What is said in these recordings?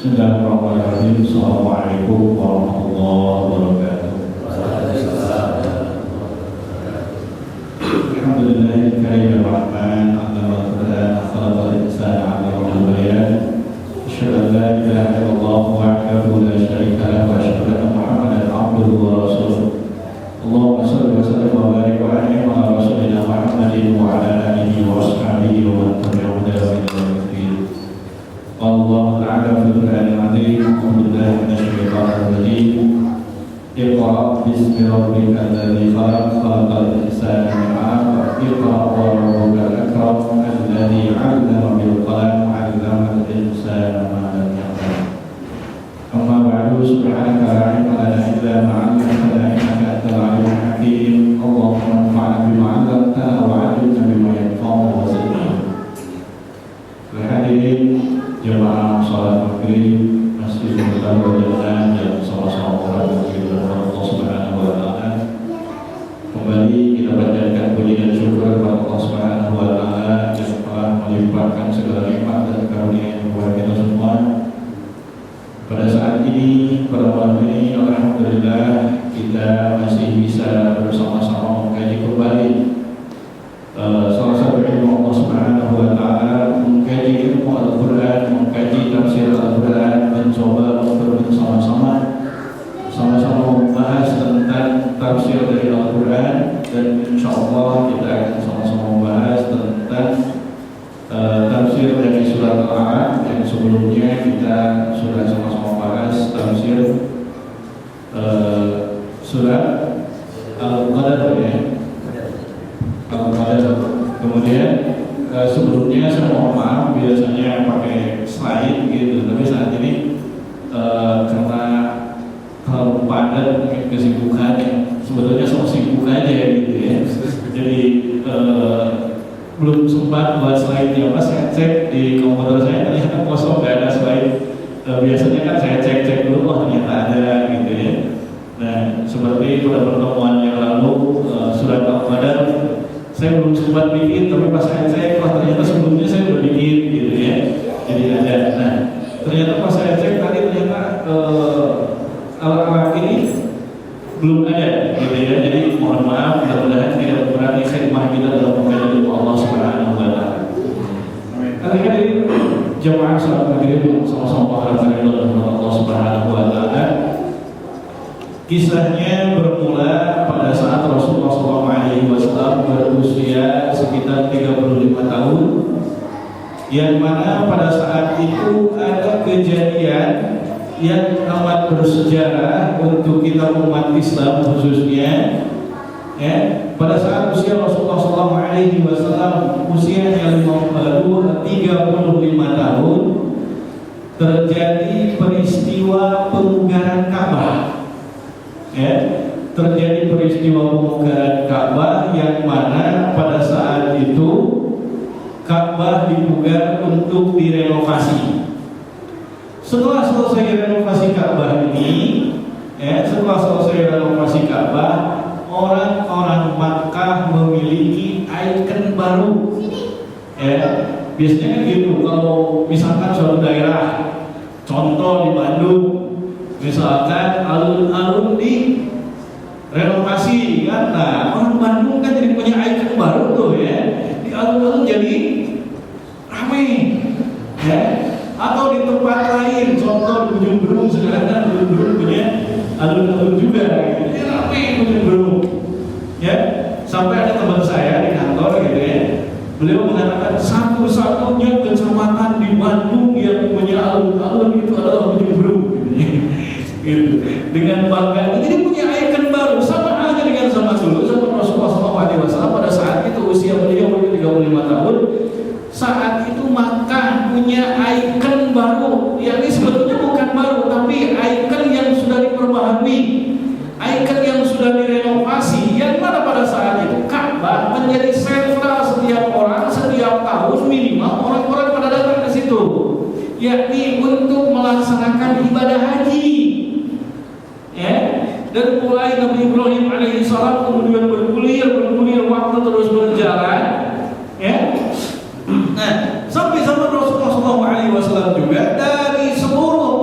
Bismillahirrahmanirrahim. Assalamualaikum warahmatullahi wabarakatuh. Alhamdulillahil karimir rahman, 'allamal Qur'an, khalaqal insana 'allamahu bayan. Asyhadu an la ilaha illallah wahdahu la syarika lahu wa asyhadu anna Muhammadan 'abduhu wa rasuluh. Allahumma shalli wa sallim wa barik wa an'im ala rasulina Muhammadin wa ala alihi wa ashabihi wa man tabi'ahum bi ihsan ila yaumil din. Allah Ta'ala fil Qur'anil Azim. A'udzubillahi minasyaitonir rajim. Iqra bismi rabbikal ladzi khalaq, khalaqal insana min 'alaq. Iqra wa rabbukal akram, alladzi 'allama bil qalam, 'allamal insana ma lam ya'lam. Amma ba'du, subhanaka la 'ilma lana illa ma 'allamtana innaka antal 'alimul hakim. Allahumma anfa'na bima 'allamtana wa 'allimna bima yanfa'una wa zidna. Hadirin jemaah salat maghrib Masjid Darul Jannah yang sama-sama orang berdoa Allah Subhanahu wa taala. Kembali kita panjatkan puji dan syukur kepada Allah Subhanahu wa taala yang telah melimpahkan segala nikmat dan karunia kepada kita semua. Pada saat ini, pada malam ini, alhamdulillah kita masih bisa bersama-sama mengkaji kembali salah satu ilmu Allah Subhanahu wa taala, mengkaji ilmu Al-Qur'an, mengkaji tafsir Al-Qur'an, mencoba untuk bersama-sama membahas tentang tafsir dari Al-Qur'an, dan insyaallah kita akan sama-sama membahas tentang tafsir dari surat Al-A'raf yang sebelumnya kita sudah sama-sama bahas tafsir surat Al-Qadar ya. Kemudian sebelumnya saya mohon maaf, biasanya pakai slide gitu, tapi saat ini karena terlalu padat mungkin kesibukan yang sebetulnya sama sibuk aja gitu ya, jadi belum sempat buat slide-nya. Pas saya cek di komputer saya ternyata kosong, gak ada slide. Biasanya kan saya cek dulu, oh ternyata ada gitu ya. Nah, seperti pada pertemuan yang lalu surat Al-Qadar saya belum sempat bikin, tapi pas saya cek, wah ternyata sebelumnya saya udah bikin gitu ya. Jadi ada. Nah, ternyata pas saya cek tadi ternyata Al-A'raf ini belum ada gitu ya. Jadi mohon maaf, mudah-mudahan tidak berarti khidmah kita dalam mengkaji Allah Subhanahu wa taala. Akhirnya ini jemaah salat maghrib sama-sama mengharapkan ridha Allah Subhanahu wa taala. Kisahnya bermula pada saat Rasulullah SAW berusia sekitar 35 tahun, yang mana pada saat itu ada kejadian yang amat bersejarah untuk kita umat Islam khususnya. Ya, pada saat usia Rasulullah SAW usianya 35 tahun, terjadi peristiwa pemugaran Ka'bah. Ya, terjadi peristiwa pemugaran Ka'bah yang mana pada saat itu Ka'bah dipugar untuk direnovasi. Setelah selesai renovasi Ka'bah ini, orang-orang Makkah memiliki ikon baru. Ya, biasanya kan gitu, kalau misalkan suatu daerah, contoh di Bandung, misalkan alun-alun di renovasi kan, nah orang Bandung kan jadi punya ikon baru tuh ya, di alun-alun jadi ramai ya. Atau di tempat lain, contoh di Ujung Berung, sekarang kan Ujung Berung punya alun-alun juga gitu. Jadi ramai Ujung Berung ya. Sampai ada teman saya di kantor gitu ya, beliau mengatakan satu-satunya kecamatan di Bandung yang punya alun-alun itu adalah Ujung Berung gitu. Dengan bangga, jadi punya ikon baru, sama aja dengan zaman dulu, zaman Rasulullah SAW. Pada saat itu usia beliau 35 tahun, saat itu Makkah punya ikon baru, yakni sebetulnya bukan baru, tapi ikon yang sudah diperbaharui, ikon yang sudah direnovasi, yang mana pada saat itu Ka'bah menjadi sentral setiap orang, setiap tahun minimal orang-orang pada datang ke situ, yakni untuk melaksanakan ibadah haji. Ya, dan mulai Nabi Ibrahim alaihissalam kemudian bergulir waktu terus berjalan. Ya, nah sampai zaman Rasulullah SAW juga dari seluruh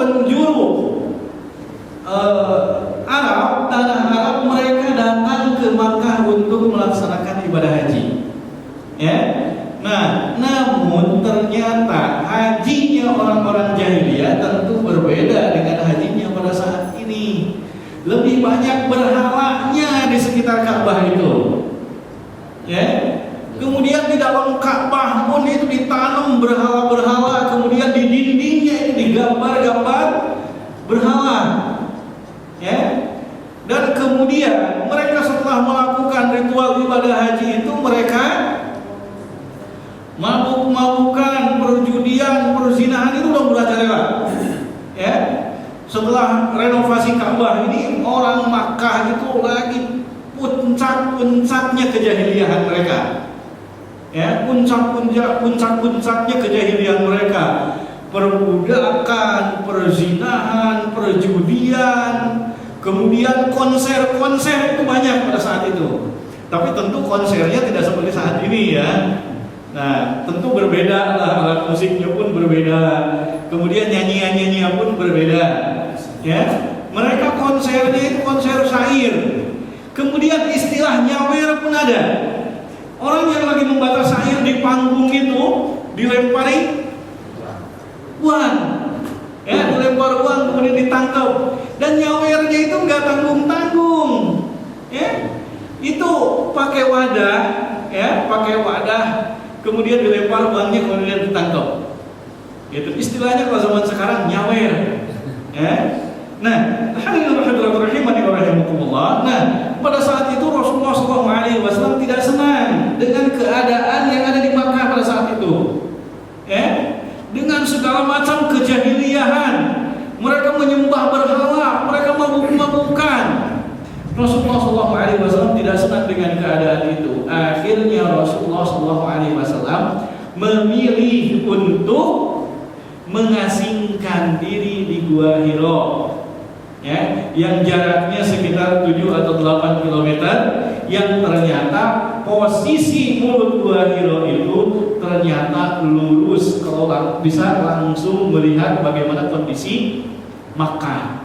Namun ternyata hajinya orang-orang jahiliyah tentu berbeda dengan hajinya pada saat ini. Lebih banyak berhalanya di sekitar Ka'bah itu. Ya. Kemudian di dalam Ka'bah pun itu ditanam berhala-berhala, kemudian di dindingnya itu digambar-gambar berhala. Ya. Dan kemudian mereka setelah melakukan ritual ibadah haji itu, mereka mabuk-mabukan, perjudian, perzinahan itu udah merajalela. Ya. Setelah renovasi Ka'bah ini, orang Makkah itu lagi puncak-puncaknya kejahiliahan mereka. Ya, puncak-puncaknya kejahiliahan mereka. Perbudakan, perzinahan, perjudian, kemudian konser itu banyak pada saat itu. Tapi tentu konsernya tidak seperti saat ini ya. Nah, tentu berbeda lah, alat musiknya pun berbeda. Kemudian nyanyian pun berbeda. Ya, mereka konsernya itu konser syair. Kemudian istilah nyawer pun ada. Orang yang lagi membaca syair di panggung itu dilempari uang, ya, dilempar uang kemudian ditangkap. Dan nyawernya itu nggak tanggung-tanggung, ya, itu pakai wadah, ya, pakai wadah, kemudian dilempar uangnya kemudian ditangkap. Itu istilahnya kalau zaman sekarang nyawer, ya. Nah, nah, pada saat itu Rasulullah SAW tidak senang dengan keadaan yang ada di Makkah pada saat itu. Ya, dengan segala macam kejahiliahan, mereka menyembah berhala, mereka mabuk-mabukan. Rasulullah SAW tidak senang dengan keadaan itu. Akhirnya Rasulullah SAW memilih untuk mengasingkan diri di Gua Hiro, ya, yang jaraknya sekitar 7 atau 8 km, yang ternyata posisi mulut Gua Hiro itu ternyata lurus, kalau bisa langsung melihat bagaimana kondisi Makkah.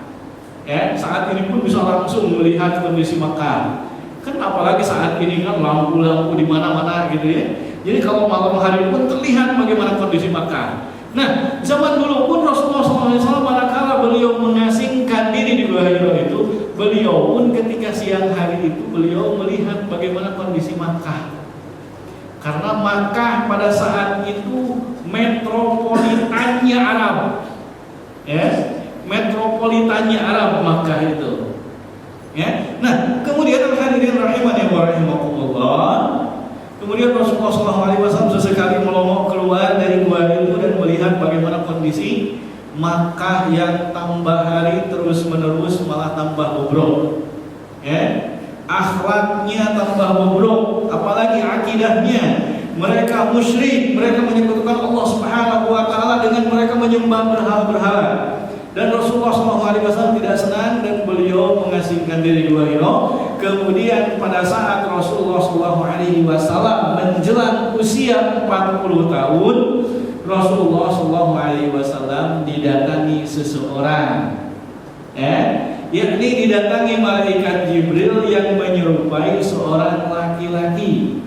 Ya, saat ini pun bisa langsung melihat kondisi Makkah. Kan apalagi saat ini kan lampu-lampu di mana-mana gitu ya. Jadi kalau malam hari pun terlihat bagaimana kondisi Makkah. Nah, zaman dulu pun Rasulullah SAW manakala beliau mengasingkan diri di Gua Hiro itu, beliau pun ketika siang hari itu beliau melihat bagaimana kondisi Makkah. Karena Makkah pada saat itu metropolitannya Arab, ya, metropolitannya Arab Makkah itu. Ya, nah kemudian hadirin rahimani wa rahimakumullah. Kemudian Rasulullah SAW sesekali melongok keluar dari gua itu dan melihat bagaimana kondisi Makkah yang tambah hari terus menerus malah tambah bobrok. Ya, akhlaknya tambah bobrok, apalagi akidahnya. Mereka musyrik, mereka menyekutukan Allah Subhanahu wa taala dengan mereka menyembah berhala-berhala. Dan Rasulullah SAW tidak senang dan beliau mengasingkan diri Gua Hiro. Kemudian pada saat Rasulullah SAW menjelang usia 40 tahun, Rasulullah SAW didatangi seseorang, yakni didatangi malaikat Jibril yang menyerupai seorang laki-laki.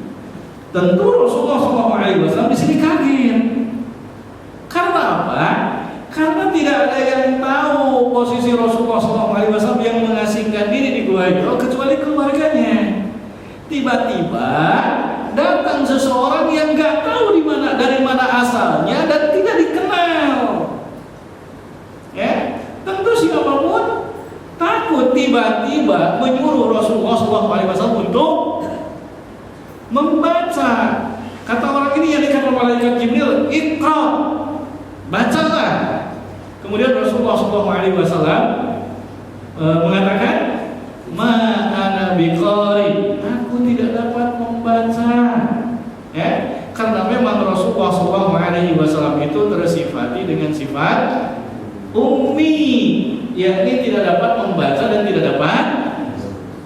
Tentu Rasulullah SAW di sini kaget. Karena apa? Karena tidak ada yang tahu posisi Rasulullah SAW yang mengasingkan diri di Gua Hiro kecuali keluarganya. Tiba-tiba datang seseorang yang nggak tahu dari mana asalnya dan tidak dikenal. Ya, tentu siapapun takut. Tiba-tiba menyuruh Rasulullah SAW untuk membaca. Kata orang ini yang dikatakan malaikat Jibril, Iqra, bacalah. Kemudian Rasulullah SAW mengatakan, Ma ana biqari, aku tidak dapat membaca. Ya, karena memang Rasulullah SAW itu tersifati dengan sifat ummi, yakni tidak dapat membaca dan tidak dapat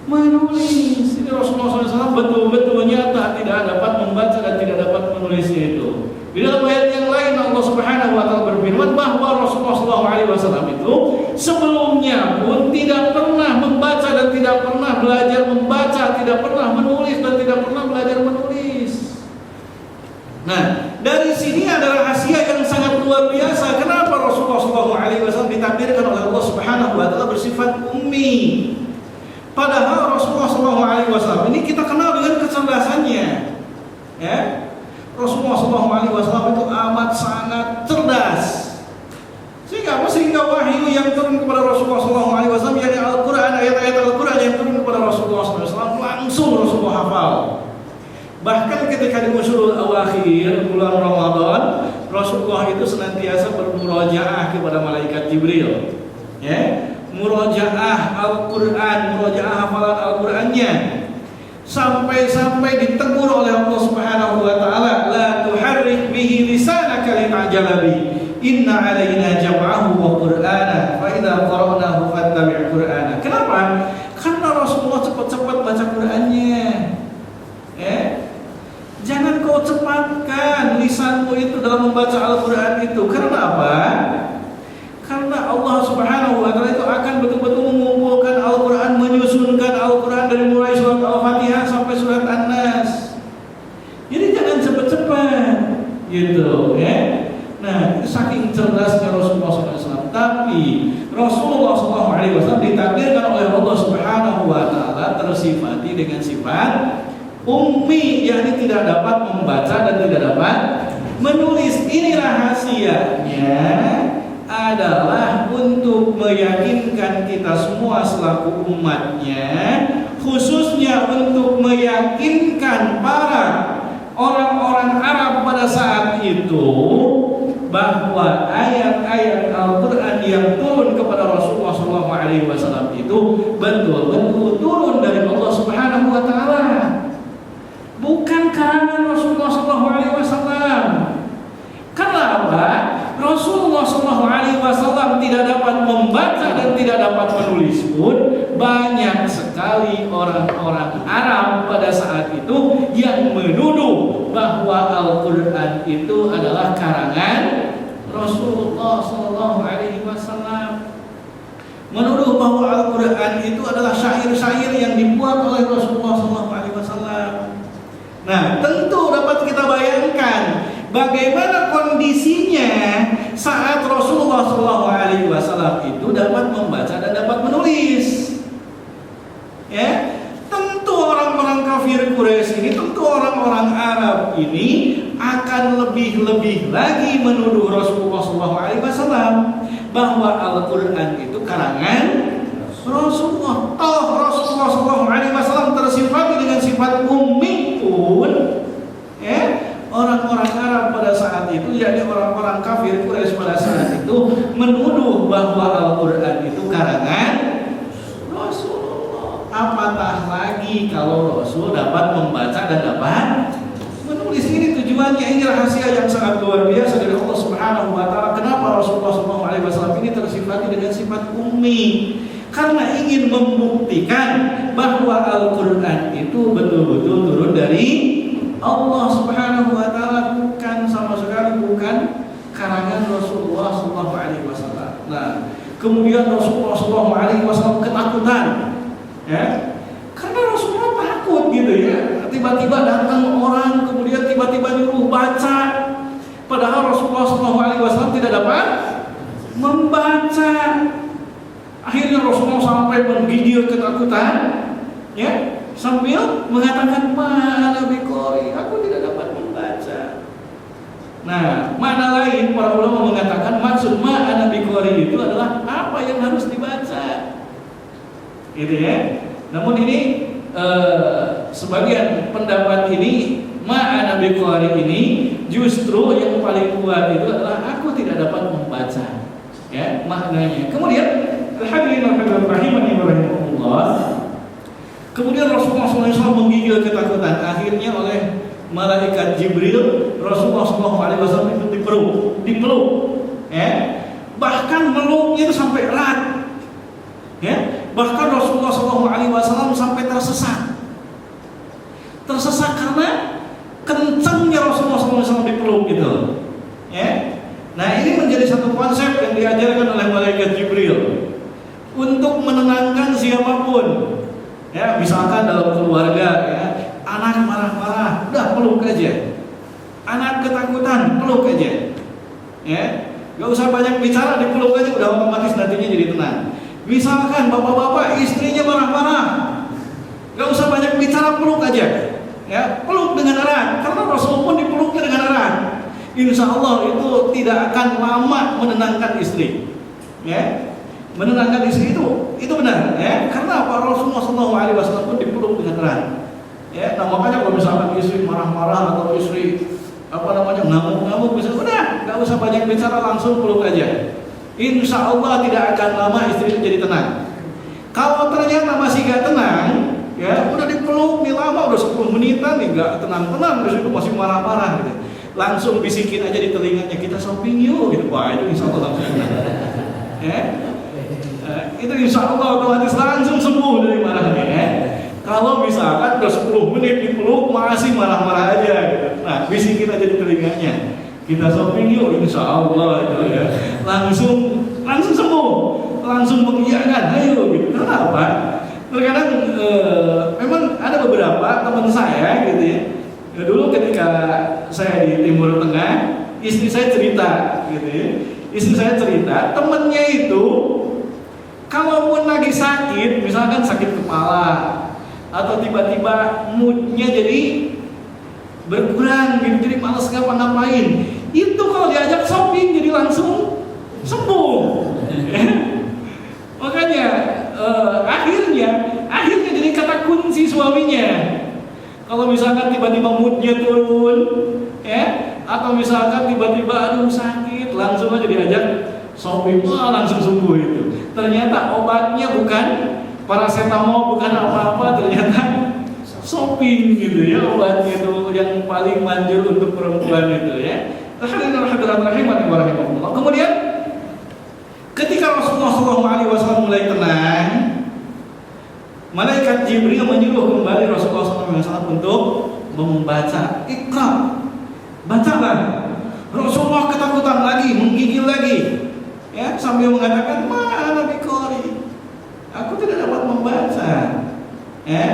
menulis. Jadi Rasulullah SAW betul-betul nyata tidak dapat membaca dan tidak dapat menulisnya itu. Di dalam ayat yang lain Allah Subhanahu wa taala berfirman bahwa Rasulullah SAW itu sebelumnya pun tidak pernah membaca dan tidak pernah belajar membaca, tidak pernah menulis dan tidak pernah belajar menulis. Nah, dari sini adalah SAW itu amat sangat cerdas. Sehingga wahyu yang turun kepada Rasulullah SAW, yakni Al-Quran, ayat-ayat Al-Quran yang turun kepada Rasulullah SAW langsung Rasulullah hafal. Bahkan ketika di Ushurul Awakhir bulan Ramadan, Rasulullah itu senantiasa bermurojaah kepada malaikat Jibril, ya, murojaah Al-Quran, murojaah hafalan Al-Qurannya, sampai ditegur oleh Allah Subhanahu wa taala, la tuharrik bihi lisanaka lita'jala bi, inna alaina jam'ahu wa qur'ana fa idza qara'nahu fattabi' qur'ana. Kenapa? Karena Rasulullah cepat-cepat baca Qur'annya. Ya. Jangan kau cepatkan lisanmu itu dalam membaca Al-Qur'an itu. Karena apa? Karena Allah Subhanahu wa taala itu akan betul-betul mengumpulkan Al-Qur'an, menyusunkan Al-Qur'an dari mulai surat Al-Fatihah sampai surat An-Nas. Jadi jangan cepat-cepat gitu, ya. Nah, saking cerdasnya Rasulullah SAW. Tapi Rasulullah SAW ditakdirkan oleh Allah Subhanahu wa taala tersifati dengan sifat ummi, yakni tidak dapat membaca dan tidak dapat menulis. Ini rahasianya adalah untuk meyakinkan kita semua selaku umatnya, khususnya untuk meyakinkan para orang-orang Arab pada saat itu bahwa ayat-ayat Al-Quran yang turun kepada Rasulullah SAW itu betul-betul turun dari Allah Subhanahu wa taala, bukan karangan Rasulullah SAW. Karena apa? Rasulullah SAW tidak dapat membaca dan tidak dapat menulis pun, banyak sekali orang-orang Arab pada saat itu yang menuduh bahwa Al-Quran itu adalah karangan Rasulullah SAW. Menuduh bahwa Al-Quran itu adalah syair-syair yang dibuat oleh Rasulullah SAW. Nah, tentu dapat kita bayangkan bagaimana kondisinya saat Rasulullah SAW itu dapat membaca dan dapat menulis. Ya, tentu orang-orang kafir Quraisy ini, tentu orang-orang Arab ini akan lebih-lebih lagi menuduh Rasulullah SAW bahwa Al-Quran itu karangan Rasulullah. Toh Rasulullah SAW tersifat dengan sifat ummi pun, ya, orang-orang Arab pada saat itu, yakni orang-orang kafir Quraisy pada saat itu menuduh bahwa Al-Quran itu karangan Rasulullah. Apatah lagi kalau Rasul dapat membaca dan dapat menulis. Ini tujuannya, ini rahasia yang sangat luar biasa dari Allah Subhanahu wa taala. Kenapa Rasulullah SAW ini tersifati dengan sifat ummi? Karena ingin membuktikan bahwa Al-Quran itu betul-betul turun dari Allah Subhanahu wa taala, bukan sama sekali bukan karangan Rasulullah SAW. Nah, kemudian Rasulullah SAW ketakutan, ya, karena Rasulullah takut gitu ya. Tiba-tiba datang orang, kemudian tiba-tiba nyuruh baca, padahal Rasulullah SAW tidak dapat membaca. Akhirnya Rasulullah sampai menggigil ketakutan, ya, sambil mengatakan ma'ana biqori, aku tidak dapat membaca. Nah, makna lain para ulama mengatakan maksud ma'ana biqori itu adalah apa yang harus dibaca, gitu ya. Namun ini sebagian pendapat ini ma'ana biqori ini justru yang paling kuat itu adalah aku tidak dapat membaca, ya, maknanya. Kemudian hadirin rahimani wa rahimakumullah, kemudian Rasulullah SAW menggigil ketakutan. Akhirnya oleh malaikat Jibril Rasulullah SAW itu dipeluk, ya. Bahkan meluknya itu sampai erat, ya. Bahkan Rasulullah SAW sampai tersesat karena kencangnya Rasulullah SAW dipeluk gitu, ya. Nah, ini menjadi satu konsep yang diajarkan oleh malaikat Jibril untuk menenangkan siapapun. Ya, misalkan dalam keluarga, ya, anak marah-marah, udah peluk aja. Anak ketakutan, peluk aja. Ya, gak usah banyak bicara, dipeluk aja udah otomatis nantinya jadi tenang. Misalkan bapak-bapak istrinya marah-marah, gak usah banyak bicara, peluk aja. Ya, peluk dengan erat, karena Rasul pun dipeluknya dengan erat. insya Allah itu tidak akan lama menenangkan istri. Ya, menenangkan istri itu benar. Ya, karena apa? Rasulullah SAW pun dipeluk dengan erat. Ya, nah makanya kalau misalkan istri marah-marah atau istri ngamuk-ngamuk, bisa udah nggak usah banyak bicara, langsung peluk aja. Insya Allah tidak akan lama istri itu jadi tenang. Kalau ternyata masih gak tenang, ya udah dipeluk nih lama, udah 10 menitan nih gak tenang-tenang, terus itu masih marah-marah gitu. Langsung bisikin aja di telinganya, kita shopping yuk gitu. Wah, itu insya Allah langsung tenang. Ya, itu insya Allah otomatis langsung sembuh dari marahnya. Ya. Kalau misalkan udah 10 menit dipeluk masih marah-marah aja gitu. Nah, bisikin aja di telinganya, kita shopping yuk, insya Allah itu ya. Langsung sembuh, langsung mengiyakan, ayo gitu. Kenapa? Terkadang memang ada beberapa teman saya gitu ya. Dulu ketika saya di Timur Tengah, istri saya cerita gitu ya. Istri saya cerita, temennya itu kalaupun lagi sakit, misalkan sakit kepala atau tiba-tiba moodnya jadi berkurang gitu, jadi malas ngapa-ngapain, itu kalau diajak shopping jadi langsung sembuh. Makanya akhirnya jadi kata kunci suaminya. Kalau misalkan tiba-tiba moodnya turun, ya, atau misalkan tiba-tiba aduh sakit, langsung aja diajak shopping, langsung sembuh itu. Ternyata obatnya bukan paracetamol, bukan apa-apa, ternyata shopping gitu ya, obatnya itu yang paling manjur untuk perempuan itu ya. Kemudian ketika Rasulullah SAW mulai tenang, malaikat Jibril menyuruh kembali Rasulullah SAW untuk membaca Iqra, bacalah. Rasulullah ketakutan lagi, menggigil lagi, ya, sambil mengatakan mana biqari, aku tidak dapat membaca. Ya.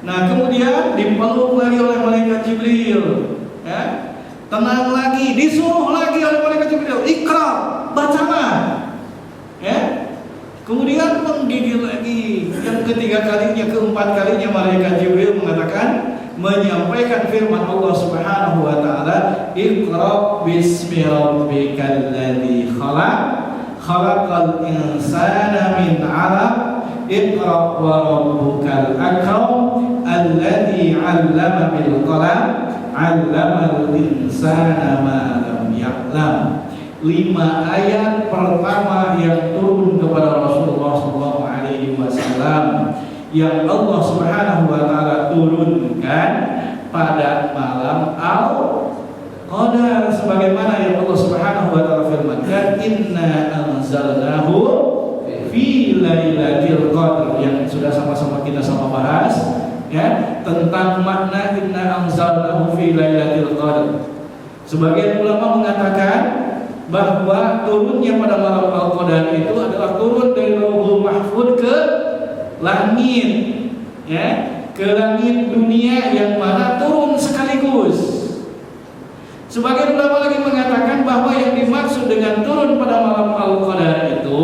Nah kemudian dipeluk lagi oleh malaikat Jibril, ya. Tenang lagi, disuruh lagi oleh malaikat Jibril, Iqra, bacalah. Ya. Kemudian menggigil lagi. Yang ketiga kalinya, keempat kalinya malaikat Jibril menyampaikan firman Allah Subhanahu wa taala, Iqra bismi rabbikal ladzi khalaq, khalaqal insana min 'alaq, Iqra wa rabbukal akram, alladzi 'allama bil qalam, 'allamal insana ma lam ya'lam. 5 ayat pertama yang turun kepada Rasulullah SAW yang Allah Subhanahu wa taala turunkan pada malam Al-Qadar, sebagaimana yang Allah Subhanahu wa taala firmankan, inna anzalnahu fi lailatul qadar, yang sudah sama-sama kita bahas ya, tentang makna inna anzalnahu fi lailatul qadar. Sebagian ulama mengatakan bahwa turunnya pada malam Al-Qadar itu adalah turun dari Lauhul Mahfuz ke langit, ya, ke langit dunia yang mana turun sekaligus. Sebagian ulama lagi mengatakan bahwa yang dimaksud dengan turun pada malam Al-Qadar itu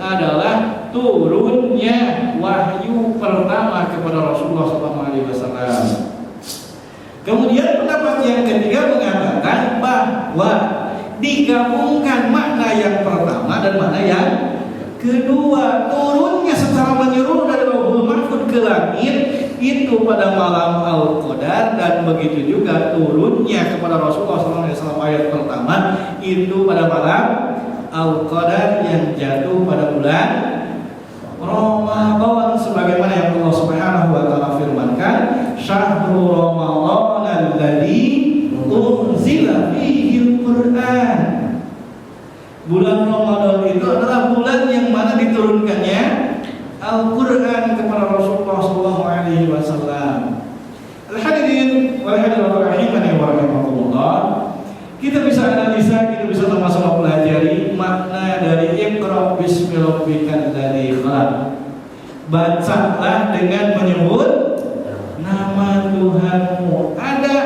adalah turunnya wahyu pertama kepada Rasulullah SAW. Kemudian pendapat yang ketiga mengatakan bahwa digabungkan makna yang pertama dan makna yang kedua. Turunnya secara menyeluruh dari Lauhul Mahfuz ke langit itu pada malam Al-Qadar, dan begitu juga turunnya kepada Rasulullah SAW ayat pertama itu pada malam Al-Qadar yang jatuh pada bulan Ramadan, sebagaimana yang Allah Subhanahu wa taala firmankan, syahrul Ramadan alladzi unzila fihi Al-Qur'an. Bulan Ramadan itu adalah bulan yang mana diturunkannya Al-Qur'an kepada Rasulullah SAW. Al-hadirin wal hadirat rahimani wa rahimakumullah. Kita bisa analisa, kita bisa sama-sama pelajari makna dari Iqra bismi rabbikal ladzi khalaq. Bacalah dengan menyebut nama Tuhanmu. Ada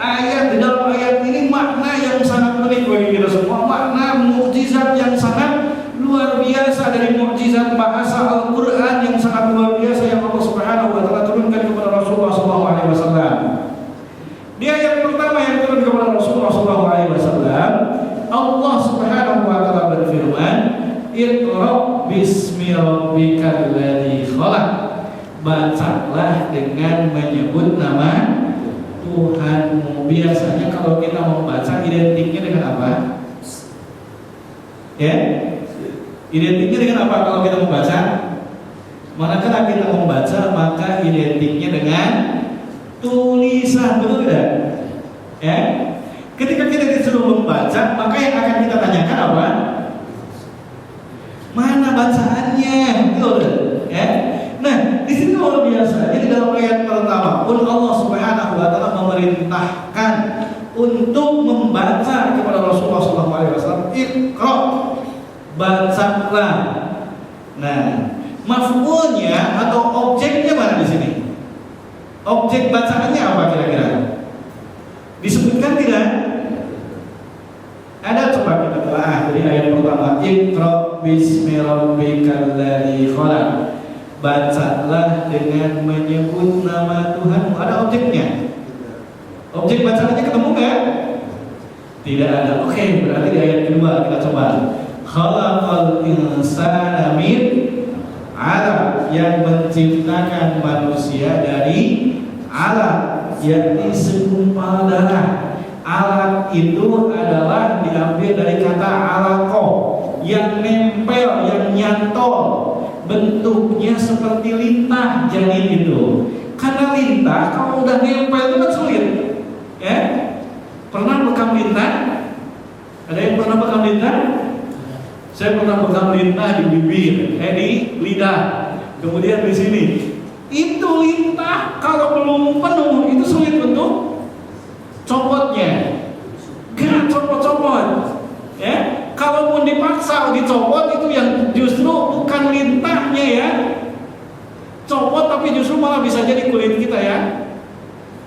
ayat di dalam ayat ini makna yang sangat unik bagi kita semua, makna mukjizat yang sangat luar biasa dari mukjizat bahasa Al-Qur'an yang sangat luar biasa yang Allah Subhanahu wa taala turunkan kepada Rasulullah SAW. Di ayat pertama yang turun kepada Rasulullah SAW, Allah Subhanahu wa taala berfirman, "Iqra bismi rabbikal ladzi khalaq." Bacalah dengan menyebut nama Tuhanmu. Biasanya kalau kita membaca identiknya dengan apa? Ya? Identiknya dengan apa kalau kita membaca? Manakala kita membaca maka identiknya dengan tulisan, betul tidak? Ya? Ketika kita disuruh membaca, maka yang akan kita tanyakan apa? Mana bacaannya? Betul, ya? Nah, di sini luar biasa. Jadi dalam ayat pertama pun Allah Subhanahu wa taala memerintahkan untuk membaca kepada Rasulullah SAW, "Iqra", bacalah. Nah, maf'ulnya atau objeknya mana di sini? Objek bacaannya apa kira-kira? Disebutkan tidak? Ada, coba kita telah dari ayat pertama, "Iqra bismi rabbikal ladzi khalaq." Bacalah dengan menyebut nama Tuhanmu. Ada objeknya? Objek bacaannya ketemu nggak? Tidak ada. Oke, berarti di ayat kedua kita coba. Khalaqal insana min 'alaq, yang menciptakan manusia dari alaq, yakni segumpal darah. Alaq itu adalah diambil dari kata alaqah, yang nempel, yang nyantol. Bentuknya seperti lintah janin itu. Karena lintah kalau udah nempel itu kan sulit. Ya? Pernah bekam lintah? Ada yang pernah bekam lintah? Saya pernah bekam lintah di bibir, di lidah, kemudian di sini. Itu lintah kalau belum penuh itu sulit untuk copotnya. Gak copot-copot. Ya? Kalaupun dipaksa dicopot, itu yang justru bukan lintahnya ya, copot, tapi justru malah bisa jadi kulit kita ya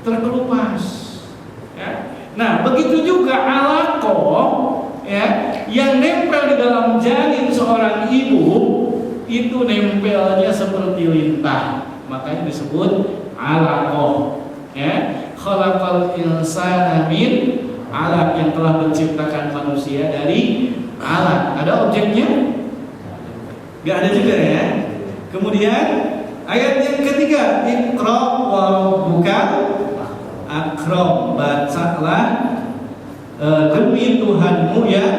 terkelupas. Ya. Nah, begitu juga alaqah ya, yang nempel di dalam janin seorang ibu itu nempelnya seperti lintah, makanya disebut alaqah. Ya, khalaqal insana min 'alaq, yang telah menciptakan manusia dari alaq. Ada objeknya? Gak ada juga ya. Kemudian ayat yang ketiga, "Iqra wa rabbukal akram", bacalah demi Tuhanmu yang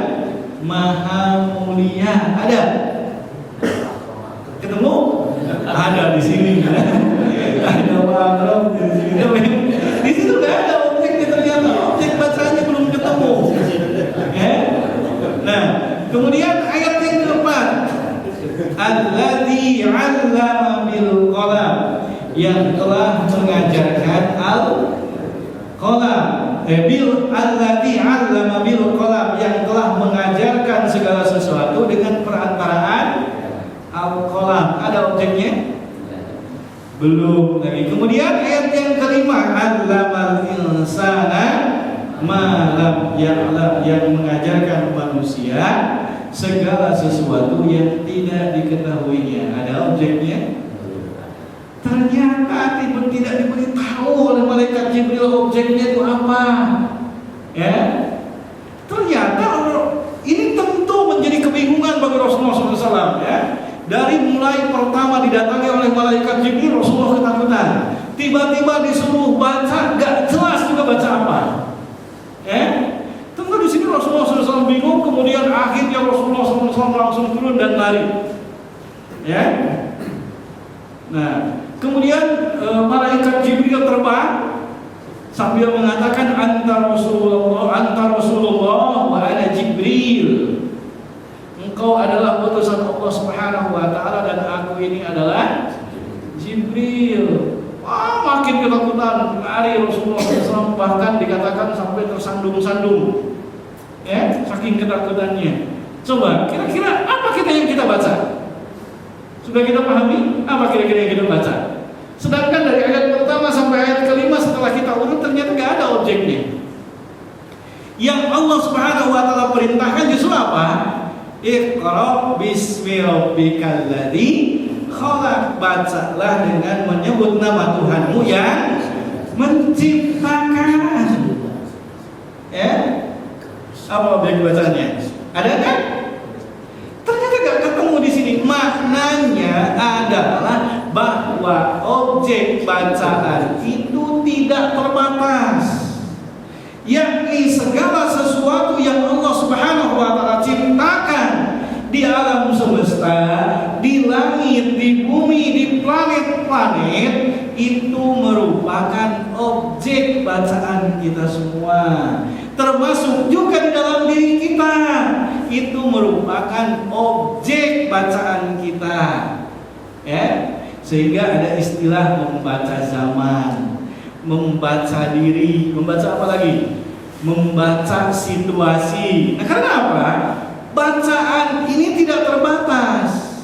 maha mulia. Ada? Ketemu? Ada di sini. Ada akram di sini. Di situ gak ada objeknya, ternyata objek bacaannya belum ketemu. Ya? Nah, kemudian ayat yang keempat, "Alladzi 'allama bil qalam", yang telah mengajarkan al-qalam. Alladzi 'allama bil qalam, yang telah mengajarkan segala sesuatu dengan perantaraan al-qalam. Ada objeknya? Belum lagi. Kemudian ayat yang kelima, "Allamal insana ma lam ya'lam", yang mengajarkan manusia segala sesuatu yang tidak diketahuinya. Ada objeknya? Ternyata tidak diberitahu oleh malaikat Jibril objeknya itu apa. Ya, ternyata ini tentu menjadi kebingungan bagi Rasulullah SAW. Ya, dari mulai pertama didatangi oleh malaikat Jibril, Rasulullah ketakutan. Tiba-tiba disuruh baca, gak jelas juga baca apa. Tentu di sini Rasulullah SAW bingung, kemudian akhirnya Rasulullah SAW langsung turun dan lari. Ya. Nah, kemudian malaikat Jibril terbang sambil mengatakan, anta Rasulullah wa ana Jibril." Engkau adalah utusan Allah Subhanahu wa taala dan aku ini adalah Jibril. Makin ketakutan, lari Rasulullah SAW, bahkan dikatakan sampai tersandung-sandung. Ya, saking ketakutannya. Coba, kira-kira apa yang kita baca? Sudah kita pahami apa kira-kira yang kita baca? Sedangkan dari ayat pertama sampai ayat kelima setelah kita urut ternyata gak ada objeknya. Yang Allah Subhanahu wa taala perintahkan justru apa? Iqra bismi rabbikal ladzi khalaq, bacalah dengan menyebut nama Tuhanmu yang menciptakan. Apa objek bacaannya? Ada kan? Ternyata gak ketemu di sini. Maknanya adalah bahwa objek bacaan itu tidak terbatas, yakni segala sesuatu yang Allah Subhanahu wa taala ciptakan di alam semesta, di langit, di bumi, di planet-planet, itu merupakan objek bacaan kita semua. Termasuk juga di dalam diri kita, itu merupakan objek bacaan kita. Ya, sehingga ada istilah membaca zaman, membaca diri, membaca apa lagi? Membaca situasi. Nah, karena apa? Bacaan ini tidak terbatas.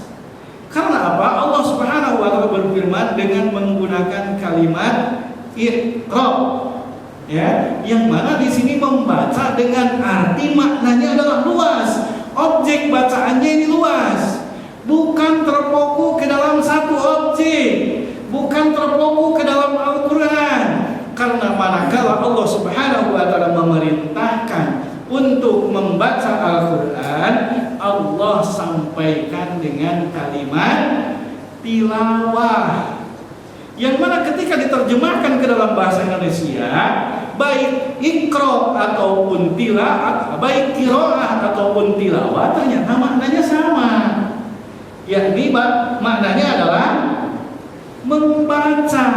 Karena apa? Allah Subhanahu wa taala berfirman dengan menggunakan kalimat iqra, ya, yang mana di sini membaca dengan arti maknanya adalah luas. Objek bacaannya ini luas, bukan terfokus ke dalam satu objek, bukan terfokus ke dalam Al-Quran. Karena manakala Allah Subhanahu wa taala memerintahkan untuk membaca Al-Quran, Allah sampaikan dengan kalimat tilawah, yang mana ketika diterjemahkan ke dalam bahasa Indonesia, baik ikro ataupun tilawah, baik kiroah ataupun tilawah, ternyata maknanya sama, yakni maknanya adalah membaca.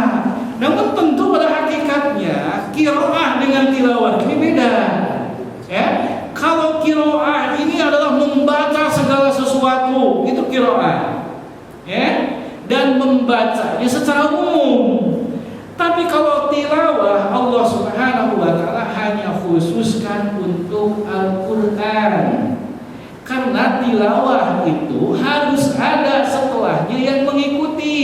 Namun tentu pada hakikatnya kiroah dengan tilawah ini beda. Ya, kalau kiroah ini adalah membaca segala sesuatu, itu kiroah, ya, dan membacanya secara umum. Tapi kalau tilawah, Allah Subhanahu wa taala hanya khususkan untuk Al-Quran. Karena tilawah itu harus ada setelahnya yang mengikuti.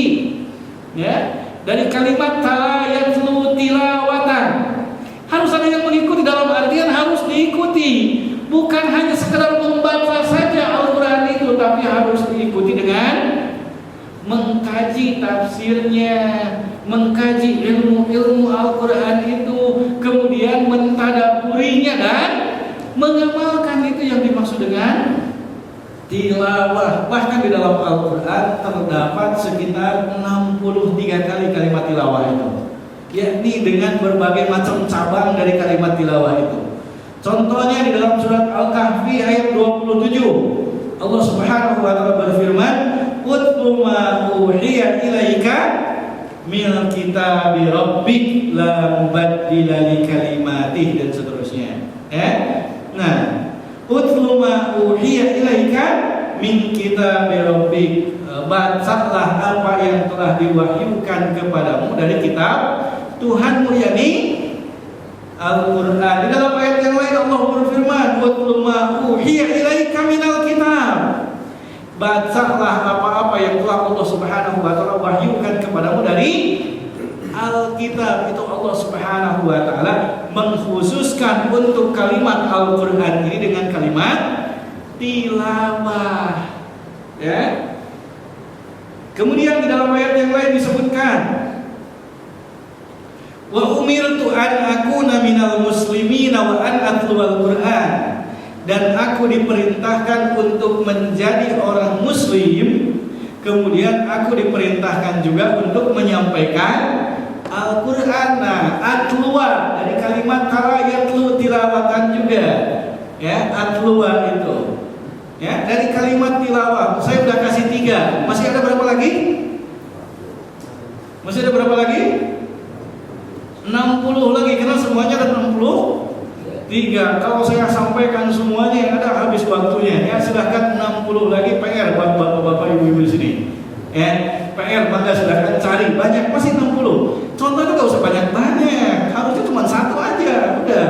Ya, dari kalimat tala yatlu tilawatan, harus ada yang mengikuti, dalam artian harus diikuti. Bukan hanya sekedar membaca saja Al-Quran itu, tapi harus diikuti dengan mengkaji tafsirnya, mengkaji ilmu-ilmu Al-Quran itu, kemudian mentadaburinya dan mengamalkan. Itu yang dimaksud dengan tilawah. Bahkan di dalam Al-Quran terdapat sekitar 63 kali kalimat tilawah itu, yakni dengan berbagai macam cabang dari kalimat tilawah itu. Contohnya di dalam surat Al-Kahfi ayat 27, Allah Subhanahu wa taala berfirman, "Utlu ma uhiya ilaika min kitabi rabbik la mubaddila li kalimatih," dan seterusnya. Nah, utlu ma uhiya ilaika min kitabi rabbik, bacalah apa yang telah diwahyukan kepadamu dari kitab Tuhanmu, yakni Al-Quran. Di dalam ayat yang lain Allah berfirman, "Utlu ma uhiya ilaika minal kitab," bacalah apa-apa yang telah Allah Subhanahu wa taala wahyukan kepadamu dari Alkitab. Itu Allah Subhanahu wa taala mengkhususkan untuk kalimat Al-Quran ini dengan kalimat tilawah. Ya. Kemudian di dalam ayat yang lain disebutkan, "Wa umirtu an akuna minal muslimina wa an atlul Qur'an," dan aku diperintahkan untuk menjadi orang muslim, kemudian aku diperintahkan juga untuk menyampaikan Al-Quran. Nah, atluwa dari kalimat tala yatlu tilawatan juga, ya, atluwa itu, ya, dari kalimat tilawah. Saya sudah kasih 3, masih ada berapa lagi? Masih ada berapa lagi? 60 lagi, karena semuanya ada 63. Kalau saya sampaikan semuanya yang ada habis waktunya. Ya, silahkan 60 lagi PR buat bapak-bapak ibu-ibu di sini. Ya, PR maka silahkan cari banyak, masih 60. Contohnya gak usah banyak-banyak, harusnya cuma 1 aja, udah.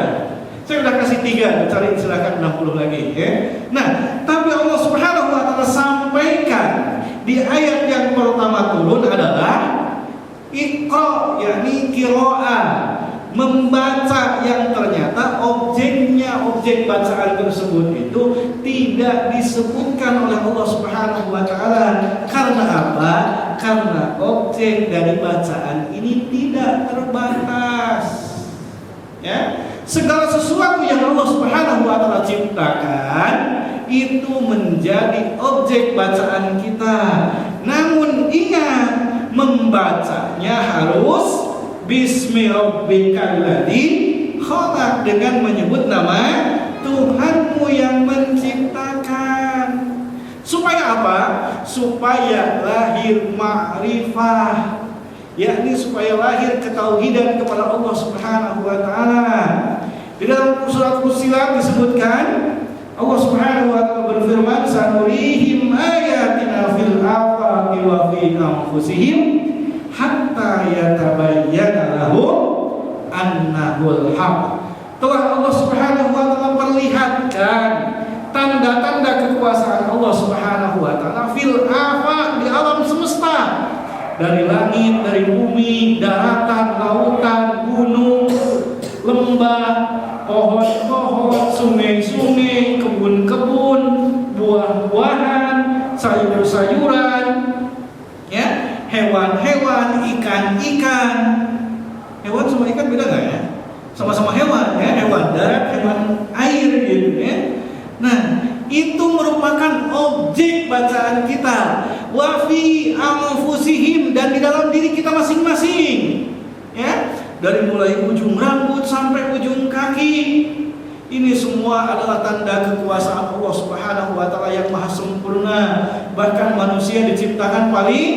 Saya udah kasih 3, cari silahkan 60 lagi. Ya. Nah, tapi Allah Subhanahu wa taala sampaikan di ayat yang pertama turun adalah Iqra, yakni qiraah, membaca, yang ternyata objeknya, objek bacaan tersebut itu tidak disebutkan oleh Allah Subhanahu wa taala. Karena apa? Karena objek dari bacaan ini tidak terbatas. Ya. segala sesuatu yang Allah Subhanahu wa taala ciptakan itu menjadi objek bacaan kita. Namun ingat, membacanya harus bismi rabbikal ladzi khalaq, dengan menyebut nama Tuhanmu yang menciptakan. Supaya apa? Supaya lahir ma'rifah, yakni supaya lahir ketauhidan kepada Allah Subhanahu wa taala. Di dalam surat Fussilat disebutkan, Allah Subhanahu wa taala berfirman, "Sanurihim ayatina fil afaqi wa fi anfusihim hatta yatabayyana lahum annahul haq." Telah Allah Subhanahu wa taala perlihatkan tanda-tanda kekuasaan Allah Subhanahu wa taala fil afaq, di alam semesta, dari langit, dari bumi, daratan, lautan, gunung, lembah, pohon-pohon, sungai-sungai, kebun-kebun, buah-buahan, sayur-sayuran, ya, hewan-hewan, ikan-ikan. Hewan sama ikan beda nggak ya? Sama-sama hewan, ya, hewan darat, hewan air, gitu ya. Nah, itu merupakan objek bacaan kita. Wa fi anfusihim, dan di dalam diri kita masing-masing, ya, dari mulai ujung rambut sampai ujung kaki. Ini semua adalah tanda kekuasaan Allah Subhanahu wa taala yang maha sempurna. Bahkan manusia diciptakan paling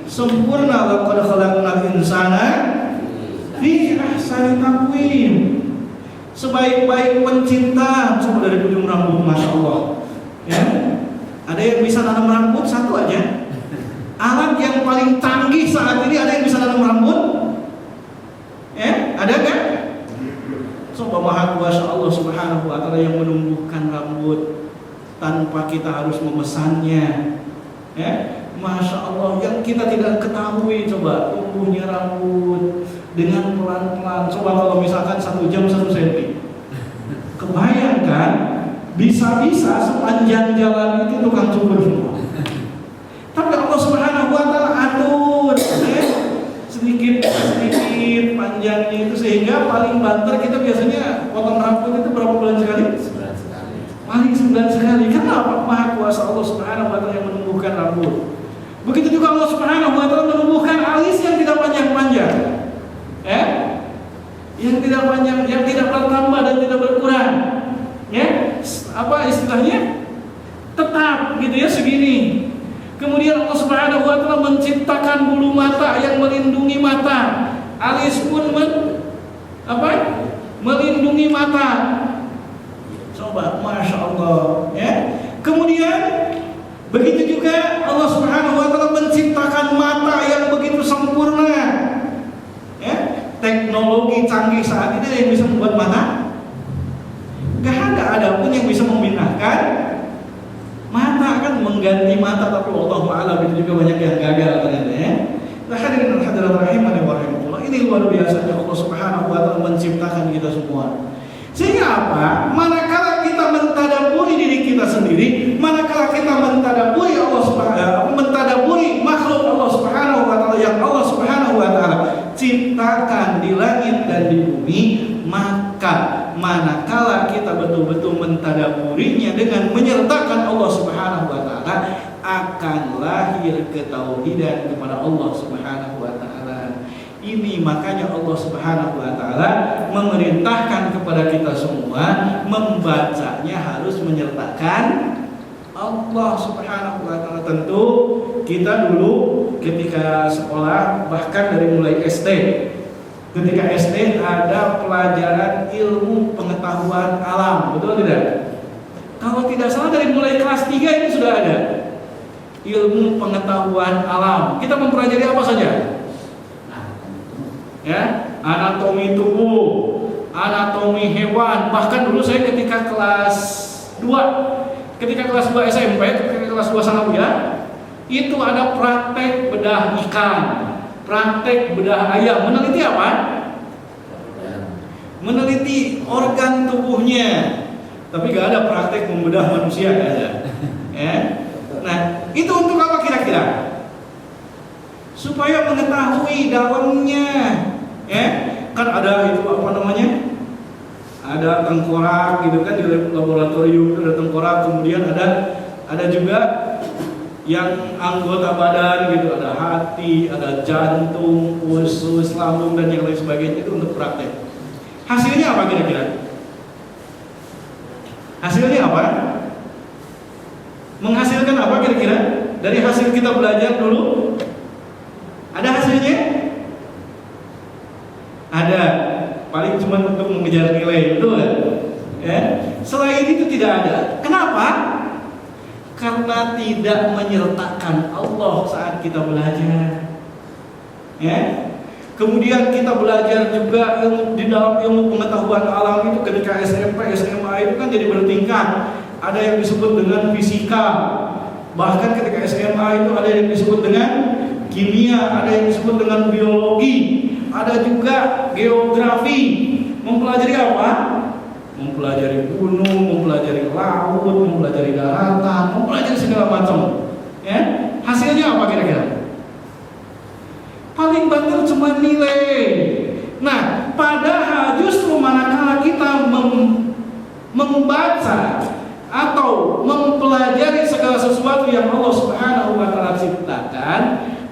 sempurna. Laqad khalaqnal insana fi ahsani taqwim. Sebaik-baik pencinta, coba dari ujung rambut, masya Allah, ya. Ada yang bisa nanam rambut satu aja. Alat yang paling canggih saat ini, ada yang bisa nanam rambut? Ya, ada kan? Coba maha kuasa Allah Subhanahu wa taala yang menumbuhkan rambut tanpa kita harus memesannya. Ya, masya Allah, yang kita tidak ketahui, coba tumbuhnya rambut dengan pelan-pelan. Coba kalau misalkan 1 jam 1 cm, kebayangkan bisa-bisa sepanjang jalan itu tukang cukur semua. Tapi Allah Subhanahu wa taala atur, ya, sedikit panjangnya itu, sehingga paling banter kita biasanya potong rambut itu berapa bulan sekali? 9 sekali. Paling 9 sekali. Kenapa? Maha kuasa Allah Subhanahu wa taala yang menumbuhkan rambut. Begitu juga Allah Subhanahu wa taala menumbuhkan alis yang tidak panjang-panjang. Yang tidak panjang, yang tidak bertambah dan tidak berkurang. Ya, apa istilahnya? Tetap gitu ya, segini. Kemudian Allah Subhanahu wa taala menciptakan bulu mata yang melindungi mata. Alis pun melindungi mata. Coba, masya Allah, ya. Kemudian begitu juga Allah Subhanahu wa taala menciptakan mata yang begitu sempurna. Ya, teknologi canggih saat ini ada yang bisa membuat mata? Gak ada pun yang bisa memindahkan mata, kan mengganti mata, tapi Allah Ta'ala itu juga banyak yang gagal ternyata, ya. Nah, hadirin hadirat rahimani wa rahimakumullah, ini luar biasanya Allah Subhanahu wa taala menciptakan kita semua. Sehingga apa? Manakala kita mentadaburi diri kita sendiri, manakala kita mentadaburi mentadaburi makhluk Allah Subhanahu wa taala yang Allah Subhanahu wa taala ciptakan di langit dan di bumi, maka manakala kita betul-betul mentadaburinya dengan menyertakan Allah Subhanahu wa taala, akan lahir ketauhidan kepada Allah Subhanahu wa taala. Ini makanya Allah Subhanahu wa taala memerintahkan kepada kita semua membacanya harus menyertakan Allah Subhanahu wa taala. Tentu kita dulu ketika sekolah, bahkan dari mulai SD, ketika SD ada pelajaran ilmu pengetahuan alam, betul tidak? Kalau tidak salah dari mulai kelas 3 ini sudah ada ilmu pengetahuan alam. Kita mempelajari apa saja? Ya, anatomi tubuh, anatomi hewan. Bahkan dulu saya ketika kelas 2 SMP, ketika kelas 2 sanawiyah, itu ada praktek bedah ikan, praktek bedah ayam. Meneliti apa? Meneliti organ tubuhnya. Tapi gak ada praktek membedah manusia, gak ada. Ya. Nah, itu untuk apa kira-kira? Supaya mengetahui dalamnya, ya. Kan ada itu apa namanya? ada tengkorak gitu kan, di laboratorium ada tengkorak, kemudian ada juga yang anggota badan gitu, ada hati, ada jantung, usus, lambung dan yang lain sebagainya, itu untuk praktek. Hasilnya apa kira-kira? Hasilnya apa? Menghasilkan apa kira-kira? Dari hasil kita belajar dulu, ada hasilnya? Ada. Paling cuma untuk mengejar nilai, betul kan? Ya. Selain itu tidak ada. Kenapa? Karena tidak menyertakan Allah saat kita belajar. Ya. Kemudian kita belajar juga di dalam ilmu pengetahuan alam itu ketika SMP, SMA itu kan jadi bertingkat. Ada yang disebut dengan fisika. Bahkan ketika SMA itu ada yang disebut dengan kimia, ada yang disebut dengan biologi, ada juga geografi. Mempelajari apa? Mempelajari gunung, mempelajari laut, mempelajari daratan, mempelajari segala macam. Ya, hasilnya apa kira-kira? Paling banter cuma nilai. Nah, padahal justru manakala kita membaca atau mempelajari segala sesuatu yang Allah Subhanahu wa taala ciptakan,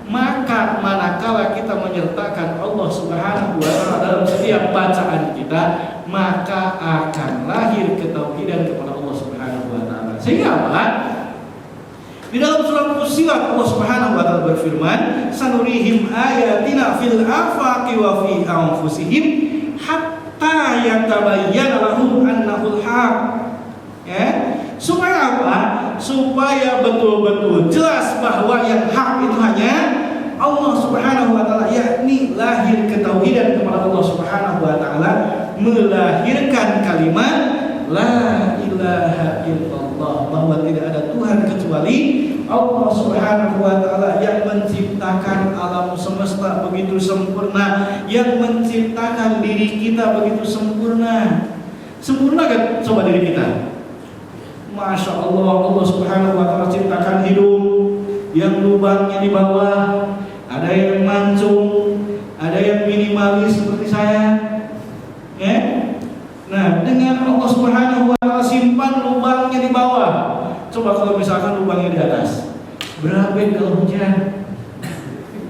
maka manakala kita menyertakan Allah Subhanahu wa taala dalam setiap bacaan kita, maka akan lahir ketauhidan kepada Allah Subhanahu wa taala. Sehingga apa? Di dalam surah Fussilat Allah Subhanahu wa taala berfirman, "Sanurihim ayatina fil afaqi wa fi anfusihim hatta yatabayyana lahum annahul haq." Ya, supaya apa? Supaya betul-betul jelas bahwa yang hak itu hanya Allah Subhanahu wa taala, yakni lahir ketauhidan kepada Allah Subhanahu wa taala, melahirkan kalimat la ilaha illallah, bahwa tidak ada Tuhan kecuali Allah Subhanahu wa taala yang menciptakan alam semesta begitu sempurna, yang menciptakan diri kita begitu sempurna. Sempurna kan coba diri kita? Masya Allah, Allah Subhanahu wa taala ciptakan hidung yang lubangnya di bawah, ada yang mancung, ada yang minimalis seperti saya. Ya. Nah, dengan Allah Subhanahu wa taala simpan lubangnya di bawah. Coba kalau misalkan lubangnya di atas, berabe kalau hujan.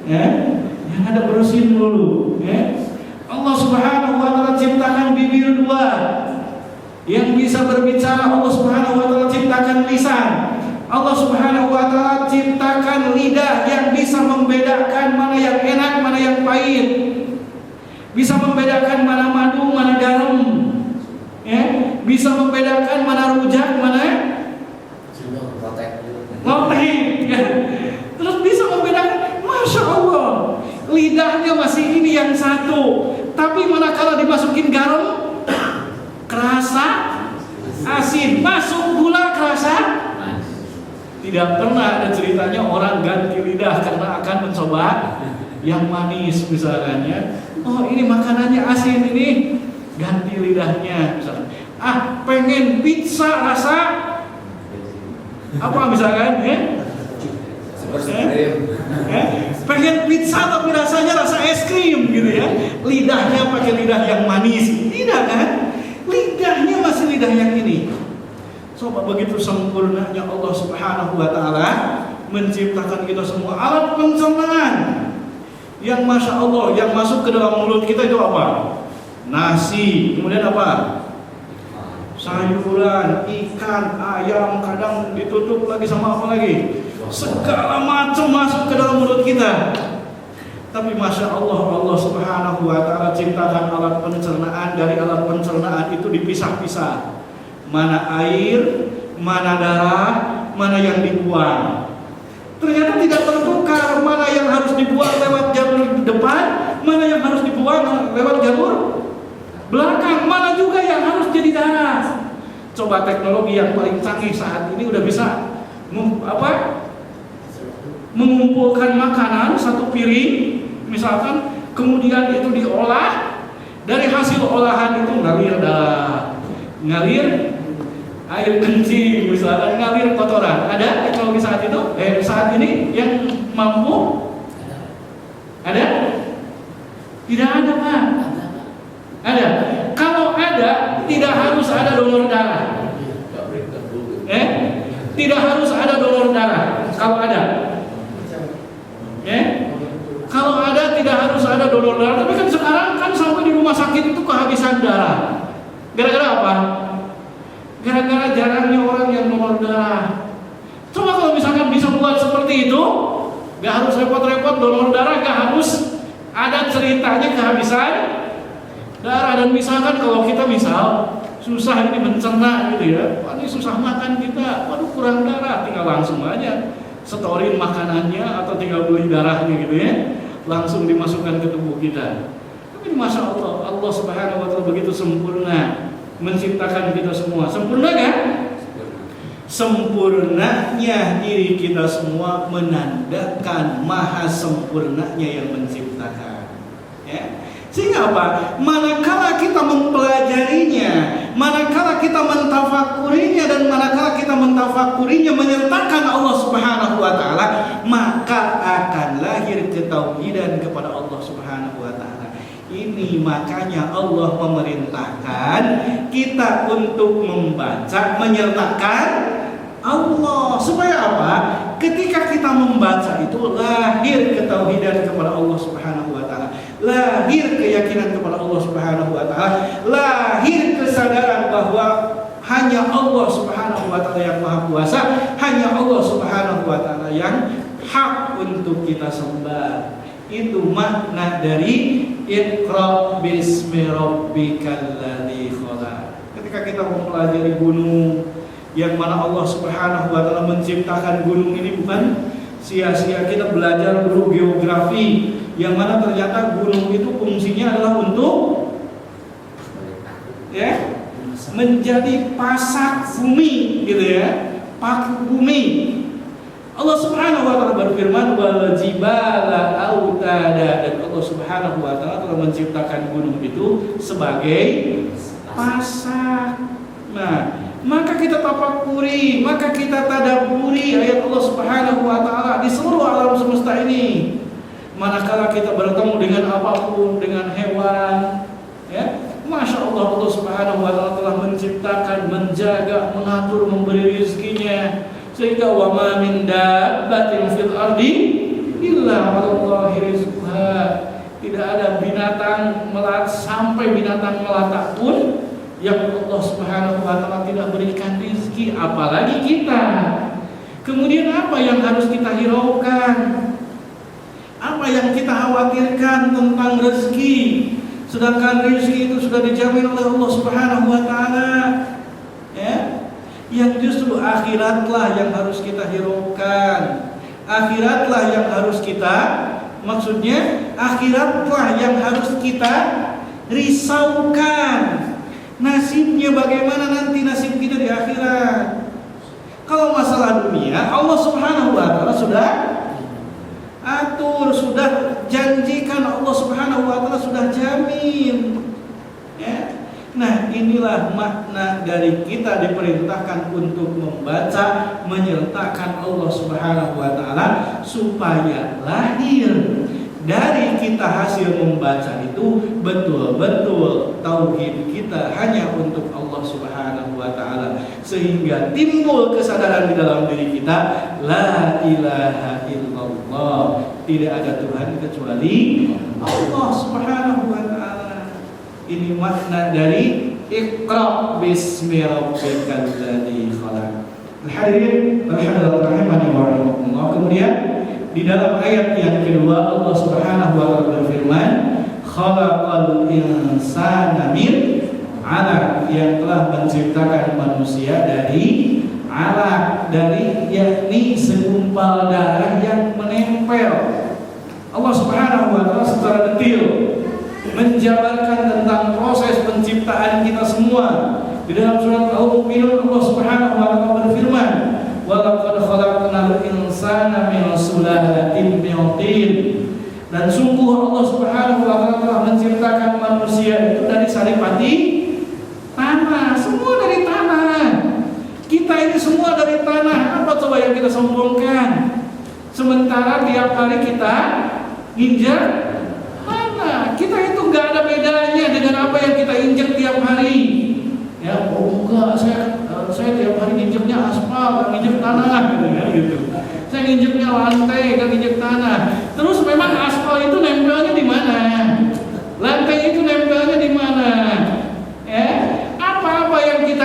Ya. Yang ada bersihin dulu, ya. Allah Subhanahu wa taala ciptakan bibir dua yang bisa berbicara. Allah Subhanahu wa taala ciptakan lisan. Allah Subhanahu wa taala ciptakan lidah yang bisa membedakan mana yang enak, mana yang pahit. Bisa membedakan mana madu, mana garam. Ya, bisa membedakan mana rujak, mana lotek. Ya. Terus bisa membedakan, Masya Allah, lidahnya masih ini yang satu, tapi manakala dimasukin garam kerasa asin, masuk gula kerasa. Tidak pernah ada ceritanya orang ganti lidah karena akan mencoba yang manis misalnya. Oh, ini makanannya asin, ini ganti lidahnya misalnya. Ah, pengen pizza rasa apa misalkan, ya? Pengen pizza tapi rasanya rasa es krim gitu ya. Lidahnya pakai lidah yang manis, tidak kan? Lidahnya masih lidah yang ini. Coba begitu sempurnanya Allah Subhanahu wa taala menciptakan kita semua. Alat pencernaan yang Masya Allah, yang masuk ke dalam mulut kita itu apa? Nasi, kemudian apa? Sayuran, ikan, ayam, kadang ditutup lagi sama apa lagi? Segala macam masuk ke dalam mulut kita. Tapi Masya Allah, Allah Subhanahu wa ta'ala ciptakan alat pencernaan. Dari alat pencernaan itu dipisah-pisah, mana air, mana darah, mana yang dibuang. Ternyata tidak tertukar mana yang harus dibuang lewat jalur depan, mana yang harus dibuang lewat jalur belakang, mana juga yang harus jadi darah. Coba teknologi yang paling canggih saat ini udah bisa mengumpulkan makanan satu piring misalkan, kemudian itu diolah, dari hasil olahan itu ngalir air kencing misalkan, ngalir kotoran. Ada teknologi saat itu saat ini yang mampu? Ada? Tidak ada, Pak. Ada. Kalau ada, tidak donor darah. Tidak harus ada donor darah. Kalau ada, kalau ada tidak harus ada donor darah. Tapi kan sekarang kan sampai di rumah sakit itu kehabisan darah. Gara-gara apa? Gara-gara jarangnya orang yang donor darah. Coba kalau misalkan bisa buat seperti itu, gak harus repot-repot donor darah, gak harus ada ceritanya kehabisan darah. Dan misalkan kalau kita susah ini mencerna gitu ya, wah ini susah makan kita, waduh kurang darah, tinggal langsung aja setorin makanannya atau tinggal beli darahnya gitu ya, langsung dimasukkan ke tubuh kita. Tapi masya Allah, Allah Subhanahu Wa Taala begitu sempurna menciptakan kita semua. Sempurna kan? Sempurnanya diri kita semua menandakan maha sempurnanya yang menciptakan. Ya. Sehingga apa? Manakala kita mempelajarinya, manakala kita mentafakurinya, dan manakala kita mentafakurinya menyertakan Allah Subhanahu Wa Taala, maka akan lahir ketauhidan kepada Allah Subhanahu Wa Taala. Ini makanya Allah memerintahkan kita untuk membaca menyertakan Allah. Supaya apa? Ketika kita membaca itu lahir ketauhidan kepada Allah Subhanahu Wa Taala, lahir keyakinan kepada Allah Subhanahu Wa Taala, lahir kesadaran bahwa hanya Allah Subhanahu Wa Taala yang Maha Kuasa, hanya Allah Subhanahu Wa Taala yang hak untuk kita sembah. Itu makna dari Iqra bismi rabbikal ladzi khalaq. Ketika kita mempelajari gunung yang mana Allah Subhanahu Wa Taala menciptakan gunung ini, bukan sia-sia kita belajar guru geografi yang mana ternyata gunung itu fungsinya adalah untuk menjadi pasak bumi gitu ya, paku bumi. Allah Subhanahu Wa Taala berfirman wal jibala autada, dan Allah Subhanahu Wa Taala telah menciptakan gunung itu sebagai pasak. Nah, maka kita tafakuri, maka kita tadabburi ayat Allah Subhanahu Wa Taala di seluruh alam semesta ini. Manakala kita bertemu dengan apapun, dengan hewan, ya, masya Allah, Allah Subhanahu Wa Taala telah menciptakan, menjaga, mengatur, memberi rezekinya, sehingga wa ma min dabbatin fil ardi illa 'alallahi rizquha. Tidak ada binatang sampai binatang melata pun yang Allah Subhanahu Wa Taala tidak berikan rezeki, apalagi kita. Kemudian apa yang harus kita hiraukan? Apa yang kita khawatirkan tentang rezeki? Sedangkan rezeki itu sudah dijamin oleh Allah Subhanahu Wa Taala. Ya, yang justru akhiratlah yang harus kita hiraukan. Akhiratlah yang harus kita, maksudnya akhiratlah yang harus kita risaukan. Nasibnya bagaimana nanti nasib kita di akhirat? Kalau masalah dunia, Allah Subhanahu Wa Taala sudah atur, sudah janjikan, Allah Subhanahu Wa Taala sudah jamin. Ya. Nah, inilah makna dari kita diperintahkan untuk membaca menyertakan Allah Subhanahu Wa Taala, supaya lahir dari kita hasil membaca itu betul-betul tauhid kita hanya untuk Allah Subhanahu Wa Taala, sehingga timbul kesadaran di dalam diri kita, la ilaha illallah, tidak ada Tuhan kecuali Allah Subhanahu Wa Taala. Ini makna dari Iqra bismi rabbikal ladzi khalaq. Hadirin rahimani wa rahimakumullah. Kemudian di dalam ayat yang kedua Allah Subhanahu Wa Taala berfirman, khalaqal insana min 'alaq, yang telah menciptakan manusia dari 'alaq, dari yakni segumpal darah yang menempel. Allah Subhanahu Wa Taala secara detail menjabarkan tentang proses penciptaan kita semua. Di dalam surat Al-Mu'minun Allah Subhanahu Wa Taala berfirman, wa laqad khalaqnal insana min sulalatin min tin, dan sungguh Allah Subhanahu Wa Taala telah menciptakan manusia itu dari saripati tanah. Semua dari tanah. Kita ini semua dari tanah. Apa coba yang kita sombongkan? Sementara tiap hari kita injak tanah. Kita itu nggak ada bedanya dengan apa yang kita injak tiap hari. Ya, oh enggak,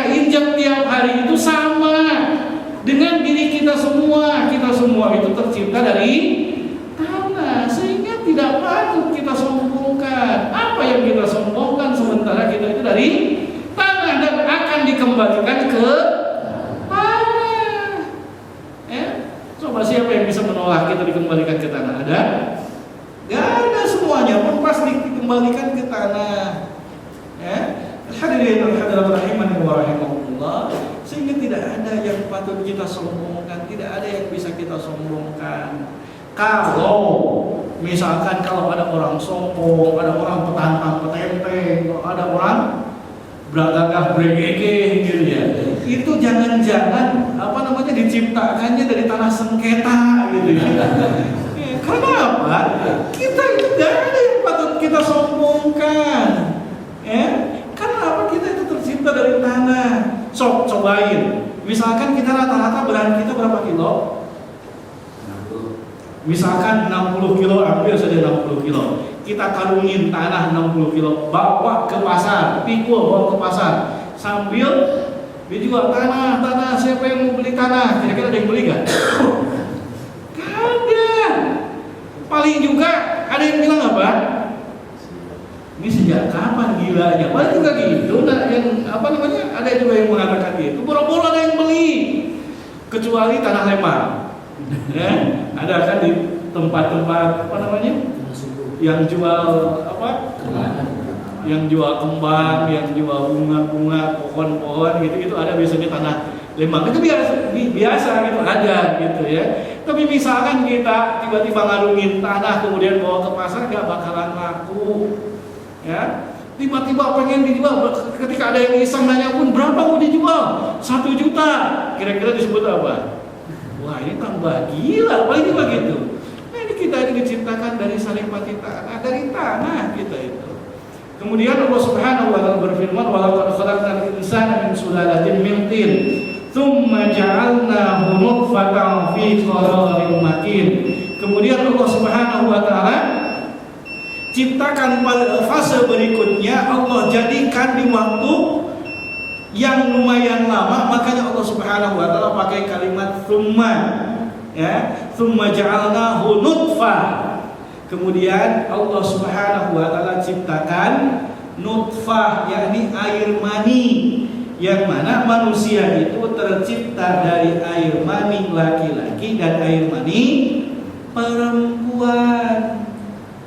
kita injak tiap hari itu sama dengan diri kita semua. Kita semua itu tercipta dari tanah, sehingga tidak patut kita sombongkan. Apa yang kita sombongkan sementara kita itu dari tanah dan akan dikembalikan ke tanah. Coba siapa yang bisa menolak kita dikembalikan ke tanah? Ada? Gak ada, semuanya pun pasti dikembalikan ke tanah. Hadirin rahimani wa rahimakumullah. Sehingga tidak ada yang patut kita sombongkan, tidak ada yang bisa kita sombongkan. Kalau misalkan ada orang sombong, ada orang petantang-petenteng, ada orang beragagah bregege gitu ya, itu jangan-jangan diciptakannya dari tanah sengketa gitu ya. Karena apa? Kita tidak ada yang patut kita sombongkan. Karena apa? Kita itu tercipta dari tanah. Cobain. Misalkan kita rata-rata berat kita berapa kilo? Misalkan 60 kilo, ambil saja 60 kilo. Kita karungin tanah 60 kilo, bawa ke pasar, pikul bawa ke pasar, sambil dijual tanah. Siapa yang mau beli tanah? Kira-kira ada yang beli gak? Gak ada. Paling juga ada yang bilang apa? Ini sejak kapan gilanya? Paling juga gitu. Nah, yang ada juga yang mengatakan gitu. Boro-boro ada yang beli. Kecuali tanah Lembang. Ada kan di tempat-tempat yang jual yang jual kembang, yang jual bunga-bunga, pohon-pohon gitu ada biasanya tanah Lembang. Itu biasa gitu, ada gitu ya. Tapi misalkan kita tiba-tiba ngarungin tanah kemudian bawa ke pasar, gak bakalan laku. Ya, tiba-tiba pengen dijual, ketika ada yang iseng nanya pun berapa mau dijual? 1 juta. Kira-kira disebut apa? Wah, ini tambah gila, paling juga gitu. Nah, ini kita ini diciptakan dari saripati tanah, dari tanah kita itu. Kemudian Allah Subhanahu wa taala berfirman, "Wa laqad khalaqnal insana min sulalatin min tin, tsumma ja'alnahu nutfatan fi qararin makin." Kemudian Allah Subhanahu wa taala ciptakan pada fase berikutnya, Allah jadikan di waktu yang lumayan lama, makanya Allah Subhanahu wa taala pakai kalimat tsumma, tsumma ja'alnahu nutfah. Kemudian Allah Subhanahu wa taala ciptakan nutfah, yakni air mani, yang mana manusia itu tercipta dari air mani laki-laki dan air mani perempuan.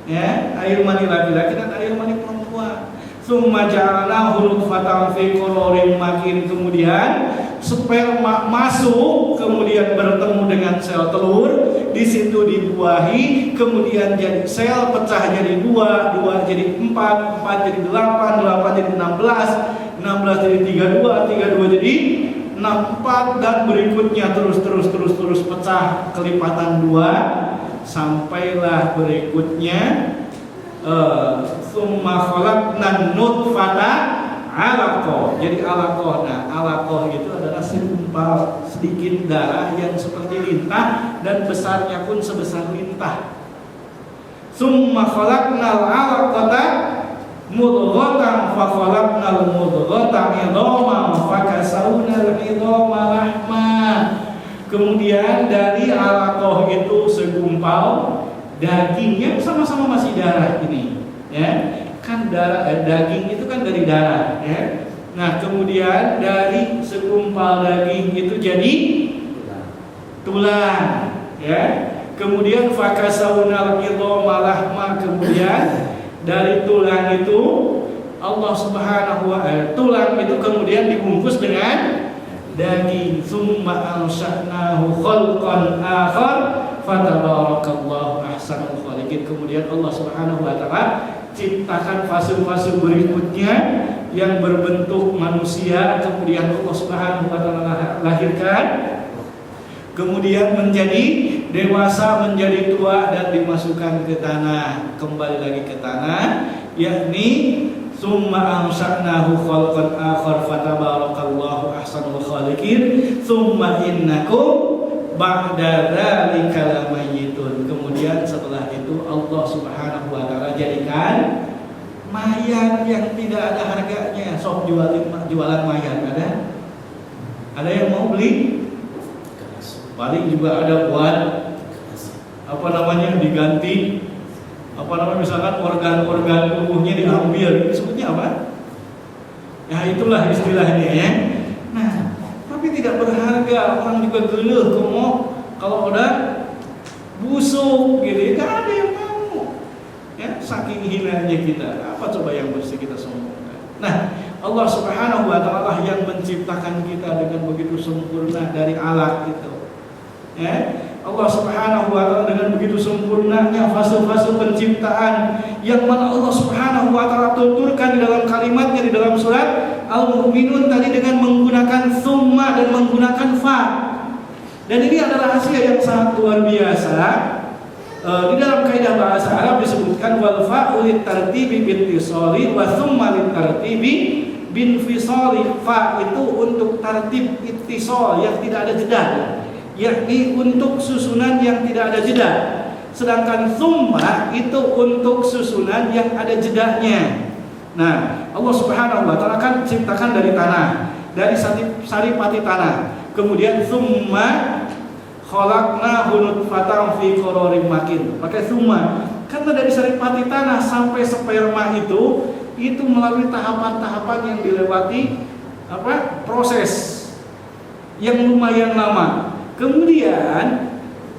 Air mani laki-laki dan air mani perempuan. Tsumma ja'alnahu nutfatan fi qararin makin. Kemudian sperma masuk, kemudian bertemu dengan sel telur, di situ dibuahi, kemudian jadi sel pecah jadi 2 jadi 4 jadi 8 jadi 16 jadi 32 jadi 64, dan berikutnya terus pecah kelipatan 2 sampailah berikutnya summa khalaqnan nutfata 'alaqah. Jadi 'alaqah. Nah, 'alaqah itu adalah segumpal sedikit darah yang seperti lintah dan besarnya pun sebesar lintah. Summa khalaqnal 'alaqata mudghatan fa khalaqnal mudghata 'idhaman fa kasawnal 'idhama lahma. Kemudian dari 'alaqah itu segumpal daging yang sama-sama masih darah ini, kan darah, daging itu kan dari darah, Nah, kemudian dari segumpal daging itu jadi tulang, Kemudian fakasawnal idhama lahma. Kemudian dari tulang itu Allah Subhanahu wa taala, tulang itu kemudian dibungkus dengan daging. Summa ansha'nahu khalqan akhar fatabarakallahu ahsanul khaliqin. Kemudian Allah Subhanahu wa taala ciptakan fase-fase berikutnya yang berbentuk manusia. Kemudian Allah Subhanahu wa taala lahirkan, kemudian menjadi dewasa, menjadi tua, dan dimasukkan ke tanah, kembali lagi ke tanah, yakni summa ansha'nahu khalqan akhar fatabarakallahu ahsanul khaliqin summa innakum ba'da dzalika lamayitun. Kemudian setelah itu Allah Subhanahu wa taala jadikan Mayan yang tidak ada harganya, sok jualan mayan ada? Ada yang mau beli? Paling juga ada buat apa namanya diganti, apa namanya misalkan organ-organ tubuhnya diambil, disebutnya apa? Ya itulah istilahnya ya. Nah, tapi tidak berharga, orang juga geluh kalau udah busuk gitu, gak ada yang mau. Ya, saking hinanya kita. Apa coba yang mesti kita sombongkan? Nah, Allah Subhanahu wa taala yang menciptakan kita dengan begitu sempurna dari alat itu. Ya, Allah Subhanahu wa taala dengan begitu sempurnanya fase-fase penciptaan yang mana Allah Subhanahu wa taala tuturkan di dalam kalimatnya di dalam surat Al-Mu'minun tadi dengan menggunakan summa dan menggunakan fa. Dan ini adalah rahasia yang sangat luar biasa. Di dalam kaidah bahasa Arab disebutkan wal fa'u litartibi binfisali wa summa litartibi binfisali. Fa itu untuk tartib ittisal yang tidak ada jeda, yakni untuk susunan yang tidak ada jeda. Sedangkan summa itu untuk susunan yang ada jedanya. Nah, Allah Subhanahu wa taala kan ciptakan dari tanah, dari saripati tanah. Kemudian summa khalaqnahu nutfatan fi qararin makin. Pakai summa. Karena dari saripati tanah sampai sperma itu melalui tahapan-tahapan yang dilewati proses yang lumayan lama. Kemudian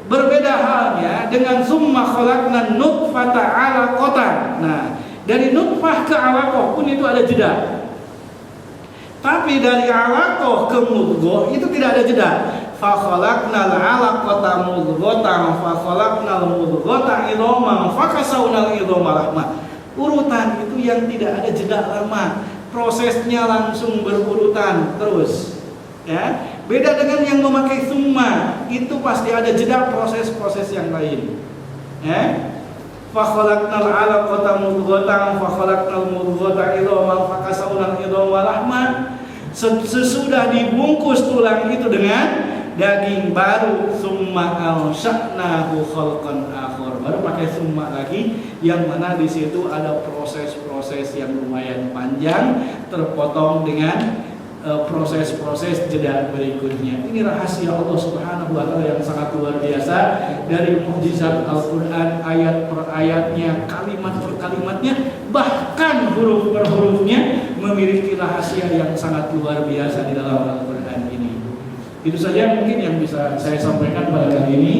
berbeda halnya dengan summa khalaqna nutfata 'alaqatan. Nah, dari nutfah ke 'alaqah pun itu ada jeda. Tapi dari 'alaqah ke mudghah itu tidak ada jeda. Fa khalaqnal 'alaqata mudghatan fa khalaqnal mudghata idhaman fa kasawnal idhama lahma. Urutan itu yang tidak ada jeda lama. Prosesnya langsung berurutan terus. Ya. Beda dengan yang memakai summa, itu pasti ada jeda proses-proses yang lain. Ya. Fa khalaqnal 'alaqata mudghatan fa khalaqnal mudghata idhaman fa kasawnal idhama lahma. Sesudah dibungkus tulang itu dengan daging baru summa ansha'nahu khalqan akhar. Baru pakai summa lagi yang mana di situ ada proses-proses yang lumayan panjang terpotong dengan proses-proses jeda berikutnya. Ini rahasia Allah Subhanahu wa taala yang sangat luar biasa. Dari mukjizat Al-Qur'an ayat per ayatnya, kalimat per kalimatnya, bahkan huruf per hurufnya memiliki rahasia yang sangat luar biasa di dalam Al-Qur'an ini. Itu saja mungkin yang bisa saya sampaikan pada kali ini.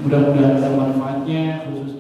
Mudah-mudahan ada manfaatnya khusus